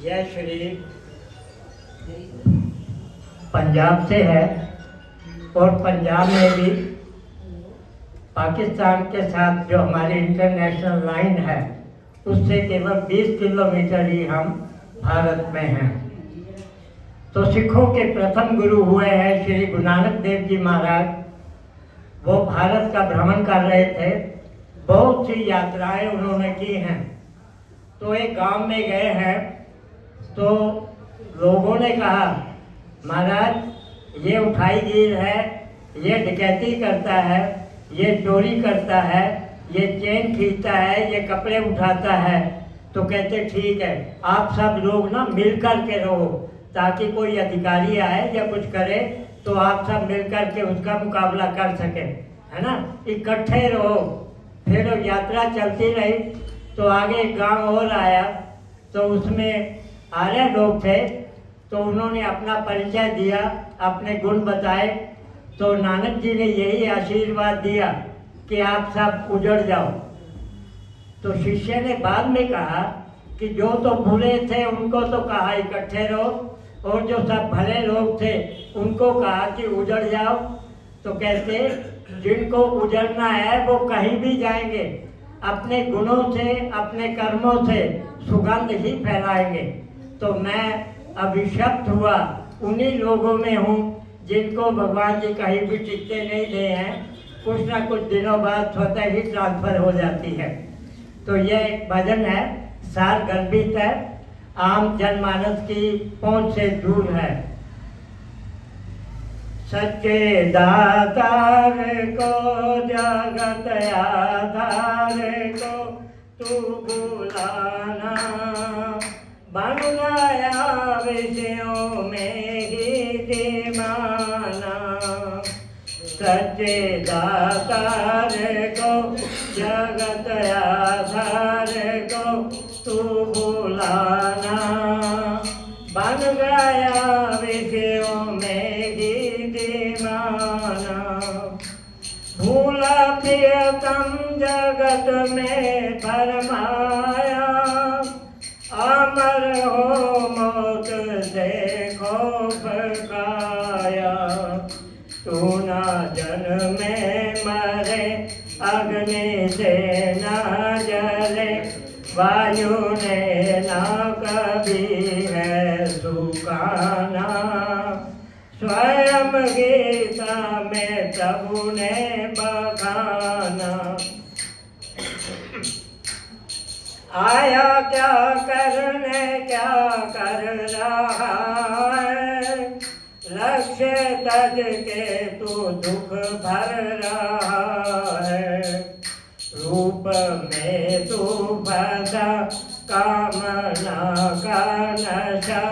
यह शरीर पंजाब से है और पंजाब में भी पाकिस्तान के साथ जो हमारी इंटरनेशनल लाइन है उससे केवल 20 किलोमीटर ही हम भारत में हैं। तो सिखों के प्रथम गुरु हुए हैं श्री गुरु नानक देव जी महाराज। वो भारत का भ्रमण कर रहे थे, बहुत सी यात्राएं उन्होंने की हैं। तो एक गांव में गए हैं तो लोगों ने कहा, महाराज ये उठाईगीर है, ये डकैती करता है, ये चोरी करता है, ये चेन खींचता है, ये कपड़े उठाता है। तो कहते ठीक है, आप सब लोग ना मिल कर के रहो, ताकि कोई अधिकारी आए या कुछ करे तो आप सब मिल कर के उसका मुकाबला कर सके, है ना, इकट्ठे रहो। फिर यात्रा चलती रही तो आगे एक गांव और आया तो उसमें आर्य लोग थे। तो उन्होंने अपना परिचय दिया, अपने गुण बताए। तो नानक जी ने यही आशीर्वाद दिया कि आप सब उजड़ जाओ। तो शिष्य ने बाद में कहा कि जो तो बुरे थे उनको तो कहा इकट्ठे रहो, और जो सब भले लोग थे उनको कहा कि उजड़ जाओ। तो कहते जिनको उजड़ना है वो कहीं भी जाएंगे, अपने गुणों से अपने कर्मों से सुगंध ही फैलाएंगे। तो मैं अभिशप्त हुआ उन्हीं लोगों में हूँ जिनको भगवान जी कहीं भी टिकते नहीं दे हैं, कुछ ना कुछ दिनों बाद स्वतः ही ट्रांसफर हो जाती है। तो यह एक भजन है, सार गर्भित है, आम जनमानस की पहुंच से दूर है। सच्चे दातार को जगत आधार को तू बुलाना, बन गया विषयों में ही दीवाना। सच्चे दातार को जगत आधार को तू बुलाना, बन गया विषयों में ही दीवाना। भूला प्रियतम जगत में फरमाया, अमर हो मौत से खौफ खाया। तू ना जन्मे मरे, अग्नि से ना जले, वायु ने ना कभी है सुखाना। स्वयं गीता में प्रभु ने बखाना। आया क्या करने क्या कर रहा है, लक्ष्य तज के तू दुख भर रहा है। रूप में तू फंसा कामना का नशा,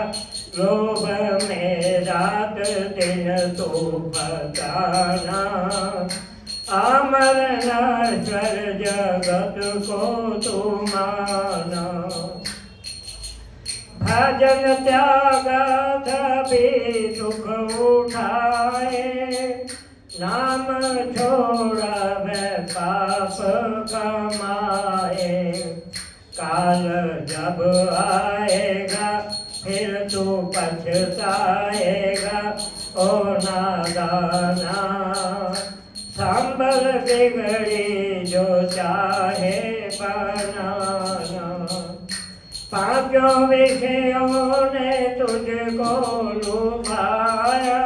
लोभ में रात दिन तू फसाना। अमर नश्वर जगत को तू माना। भजन त्याग भी दुख उठाए, नाम छोड़ा वह पाप कमाए। काल जब आएगा फिर तू पछताएगा, ओ नादाना। संभल बिगड़ी जो चाहे बनाना। पांचों विषयों ने तुझको लुभाया,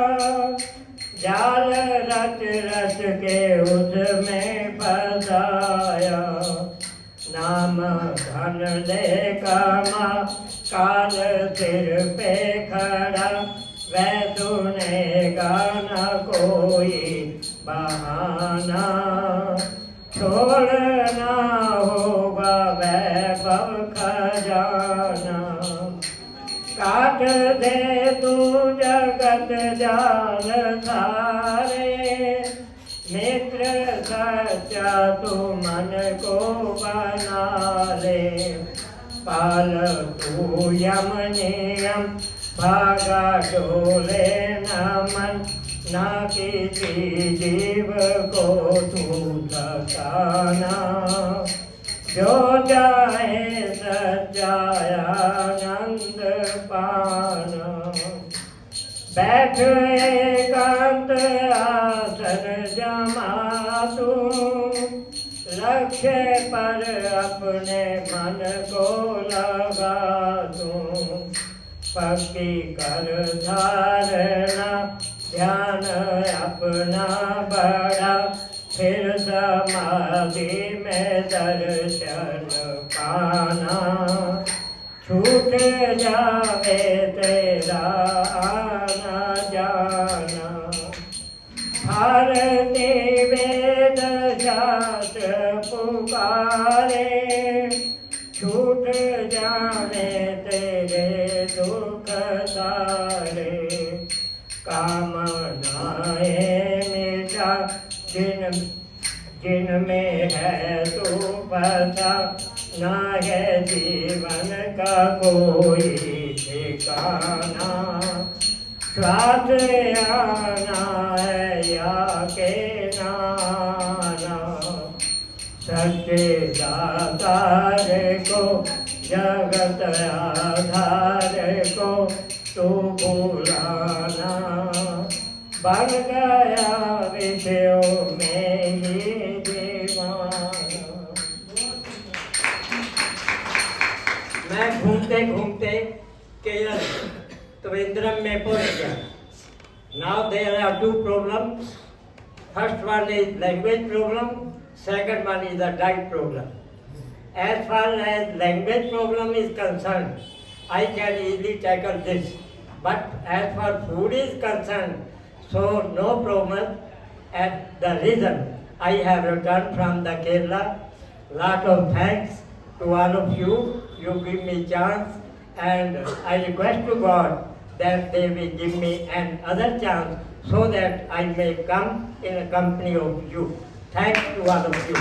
जाल रच रच के उसमें फंसाया। नाम धन दे कमा, काल सिर पे खड़ा, वह सुनेगा न कोई बहाना। छोड़ना होगा वैभव खजाना। काट दे तू जगत जाल सारे, मित्र सच्चा तू मन को बना ले। पाल तू यम नियम, भागा डोले न मन, ना किसी जीव को तू सताना। जो जाए सच्चायानंद पान। बैठ एकांत आसन जमा तू, लक्ष्य पर अपने मन को लगा दूं। पक्की कर धारणा ध्यान अपना बड़ा, फिर समाधि में दर्शन पाना। छूट जावे तेरा आना जाना, भारती वेद शास्त्र पुकारे। छूट जावे तेरे दुख सारे, कामनाएं मिटा जिनमें है तू बसा। ना है जीवन का कोई ठिकाना, श्वास आना है या के नाना। सच्चे दातार को जगत आधार को तू भूलाना। बन गया विषयों में ही दीवाना। मैं घूमते घूमते केरल त्रिवेंद्रम में पहुंच गया। Now there are two problems. First one is language problem. Second one is the diet problem. As far as language problem is concerned, I can easily tackle this. But as far food is concerned, so no problem. At the reason I have returned from the Kerala. Lot of thanks to all of you. You give me chance, and I request to God that they will give me another chance so that I may come in a company of you. Thanks to all of you.